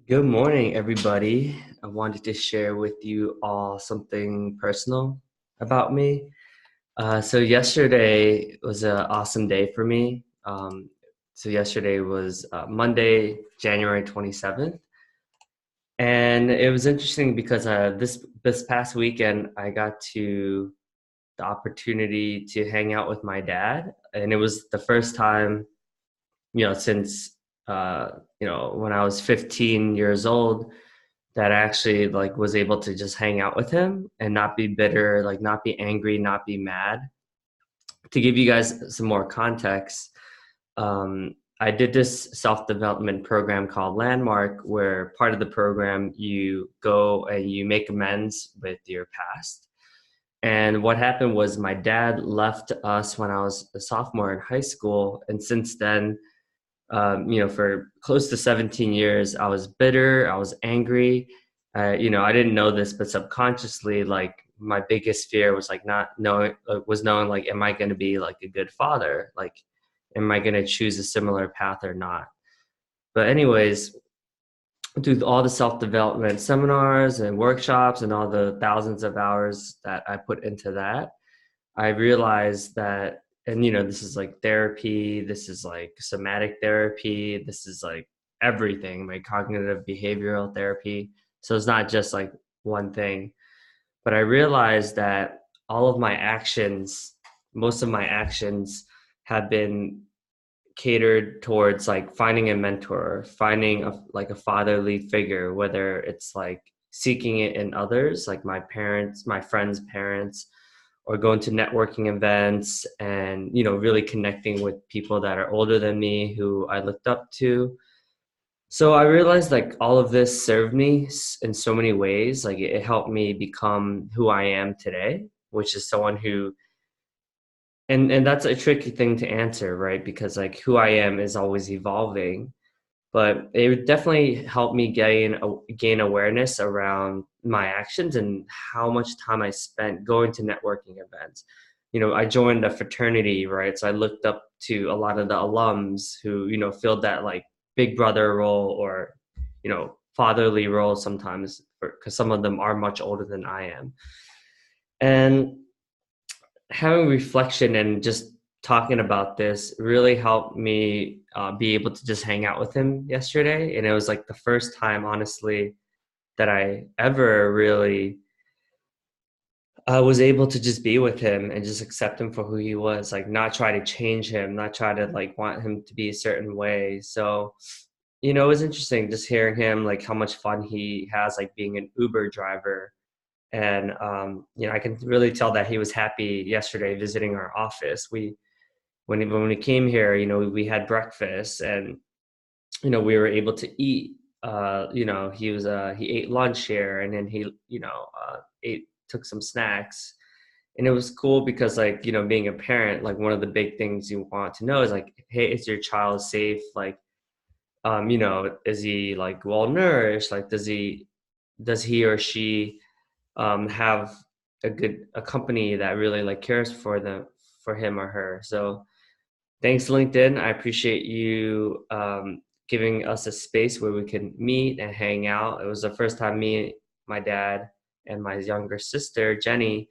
Good morning, everybody. I wanted to share with you all something personal about me. So yesterday was an awesome day for me. So yesterday was Monday, January 27th. And it was interesting because this past weekend I got the opportunity to hang out with my dad, and it was the first time, since uh, when I was 15 years old that I actually like was able to just hang out with him and not be bitter, like not be angry, not be mad. To give you guys some more context, I did this self-development program called Landmark, where part of the program you go and you make amends with your past. And what happened was my dad left us when I was a sophomore in high school, and since then, for close to 17 years, I was bitter, I was angry. I didn't know this, but subconsciously, like my biggest fear was like not knowing, was knowing like, am I going to be like a good father? Like, am I going to choose a similar path or not? But anyways, through all the self-development seminars and workshops and all the thousands of hours that I put into that, I realized that, and this is like therapy, this is like somatic therapy, this is like everything, like cognitive behavioral therapy. So it's not just like one thing. But I realized that all of my actions, most of my actions have been catered towards like finding a mentor, finding a fatherly figure, whether it's like seeking it in others, like my parents, my friends' parents, or going to networking events and really connecting with people that are older than me who I looked up to. So I realized like all of this served me in so many ways. Like it helped me become who I am today, which is someone who, and that's a tricky thing to answer, right? Because like who I am is always evolving, but it would definitely help me gain awareness around my actions and how much time I spent going to networking events. I joined a fraternity, right? So I looked up to a lot of the alums who filled that like big brother role or fatherly role sometimes, because some of them are much older than I am. And having reflection and just talking about this really helped me be able to just hang out with him yesterday. And it was like the first time, honestly, that I ever really was able to just be with him and just accept him for who he was, like not try to change him, not try to like want him to be a certain way. So, it was interesting just hearing him, like how much fun he has, like being an Uber driver. And, I can really tell that he was happy yesterday visiting our office. When we came here, we had breakfast and, we were able to eat. He ate lunch here and then he, took some snacks. And it was cool because like, being a parent, like one of the big things you want to know is like, hey, is your child safe? Like, is he like well nourished? Like, does he or she have a company that really like cares for him or her. So thanks, LinkedIn. I appreciate you giving us a space where we can meet and hang out. It was the first time me, my dad, and my younger sister Jenny,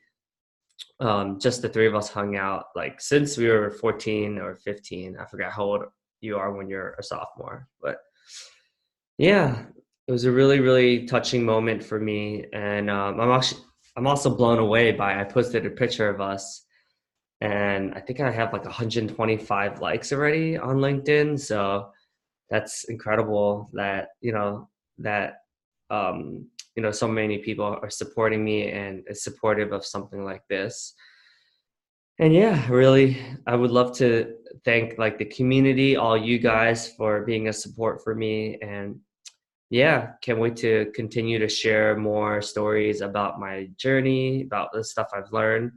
just the three of us hung out like since we were 14 or 15. I forgot how old you are when you're a sophomore, but yeah, it was a really, really touching moment for me, and I'm also blown away by. I posted a picture of us, and I think I have like 125 likes already on LinkedIn. So that's incredible that so many people are supporting me and is supportive of something like this. And yeah, really, I would love to thank like the community, all you guys for being a support for me, and yeah, can't wait to continue to share more stories about my journey, about the stuff I've learned.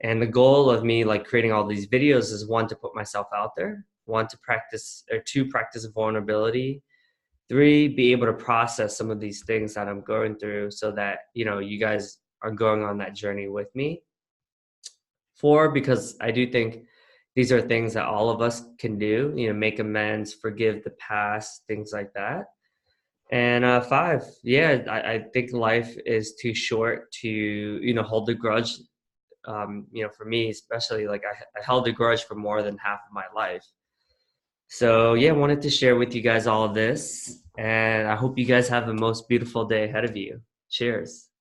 And the goal of me like creating all these videos is one, to put myself out there, one, to practice, or two, practice vulnerability, three, be able to process some of these things that I'm going through so that, you guys are going on that journey with me. Four, because I do think these are things that all of us can do, make amends, forgive the past, things like that. And five, yeah, I think life is too short to, hold a grudge. For me, especially, like I held a grudge for more than half of my life. So yeah, wanted to share with you guys all of this, and I hope you guys have the most beautiful day ahead of you. Cheers.